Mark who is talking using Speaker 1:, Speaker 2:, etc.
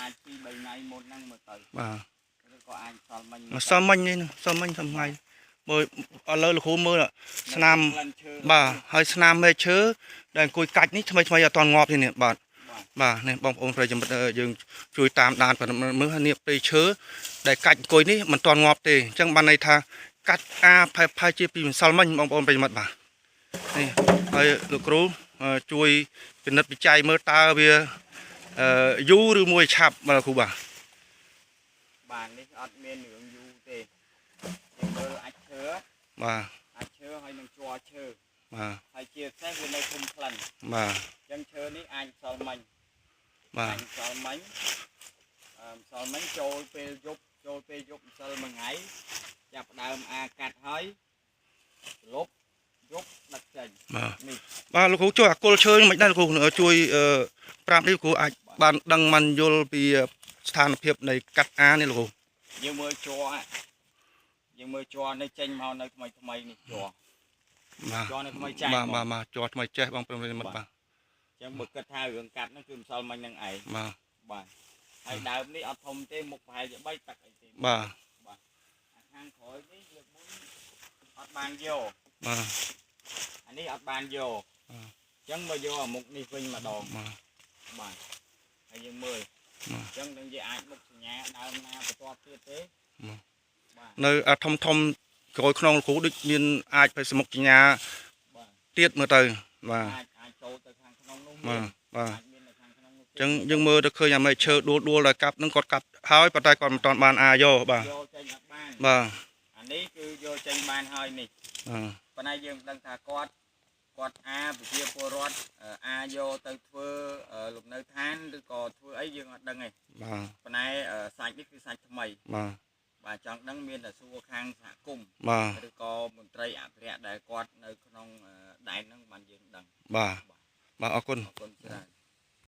Speaker 1: អាចពី3ថ្ងៃមុនហ្នឹងមើលទៅ
Speaker 2: បាទ
Speaker 1: ឬក៏អាចសល់មិញ
Speaker 2: សល់មិញនេះសល់មិញធ្វើថ្ងៃមើលឥឡូវលោកគ្រូមើលស្នាមបាទហើយស្នាមមេឈើដែលអង្គុយកាច់នេះថ្មីថ្មីអត់ទាន់ងាប់ទេនេះបាទបាទនេះបងប្អូនប្រិយមិត្តយើងជួយតាមដានមើលនេះព្រៃឈើដែលកាច់អង្គុយនេះមិនទាន់ងាប់ទេអញ្ចឹងបានន័យថាកាច់ផែជាពីម្សិលមិញបងប្អូនប្រិយមិត្តបាទនេះហើយលោកគ្រូជួយពិនិត្យវិจัยមើលតើវាយូរឬមួយឆាប់បាទគ្រូ
Speaker 1: បាទនេះអត់មានរឿងយូរទេយើងមើលអាចឈើ
Speaker 2: បាទ
Speaker 1: អាចឈើហើយនឹងជ័រឈើ
Speaker 2: បាទ
Speaker 1: ហើយជាពិសេសវានៅធំក្លិន
Speaker 2: បាទ
Speaker 1: អញ្ចឹងឈើនេះអាចសល់មិញ
Speaker 2: បាទ
Speaker 1: សល់មិញចូលពេលយប់ម្សិលមួយថ្ងៃចាប់ដើមអាកាត់ហើយលុបយប់ដឹកចេញ
Speaker 2: នេះបាទលោកគ្រូជួយអាគុលឈើមិនដែរលោកគ្រូជួយប្រាប់នេះគ្រូអាចបានដឹងមិនយល់ពីស្ថានភាពនៃកាត់អានេះលោកគ្រូ
Speaker 1: យើងមើលជ័រនៅចេញមកនៅថ្មីនេះជ័រនៅថ្មីចាស់
Speaker 2: បាទជ័រថ្មីចេះបងប្អូនមិត្តបាទ
Speaker 1: អញ្ចឹងបើគិតថារឿងកាត់ហ្នឹងគឺម្សិលមិញហ្នឹងឯងបាទហើយដើមនេះអត់ធំទេមុខប្រហែលជា3ទឹកអីទេ
Speaker 2: បាទ
Speaker 1: អាខាងក្រោយនេះលើកមុនអត់បានយក
Speaker 2: បាទ
Speaker 1: អានេះអត់បានយកអញ្ចឹងមកយកអាមុខនេះវិញម្ដងបាទហើយយើងមើលអញ្ចឹងនឹងយើងអាចមុខសញ្ញាដើមណាបន្ទាប់ទៀតទេ
Speaker 2: នៅធំក្រោយខ្នងលោកគ្រូដូចមានអាចไปសមុខសញ្ញាទៀតមើលទៅបាទ
Speaker 1: អាចចូលទៅខាងក្នុងនោះ
Speaker 2: បាទអញ្ចឹងយើងមើលទៅឃើញអាមេឈើដួលដែលកាប់ហ្នឹងគាត់កាប់ហើយប៉ុន្តែគាត់មិនទាន់បានយកបាទ
Speaker 1: យកចេញអត់បាន
Speaker 2: បាទ
Speaker 1: អានេះគឺយកចេញបានហើយនេះប៉ុន្តែយើងមិនដឹងថាគាត់ប្រជាពលរដ្ឋយកទៅធ្វើលំនៅឋានឬក៏ធ្វើអីយើងអត់ដឹងទេ
Speaker 2: បាទ
Speaker 1: ប៉ុន្តែសាច់នេះគឺសាច់ថ្មីបាទចង់ដឹងមានតែសួរខាងសហគមន៍ឬក៏មន្ត្រីអភិរក្សដែលគាត់នៅក្នុងដែនហ្នឹងបានយើងដឹង
Speaker 2: បាទអរគុណ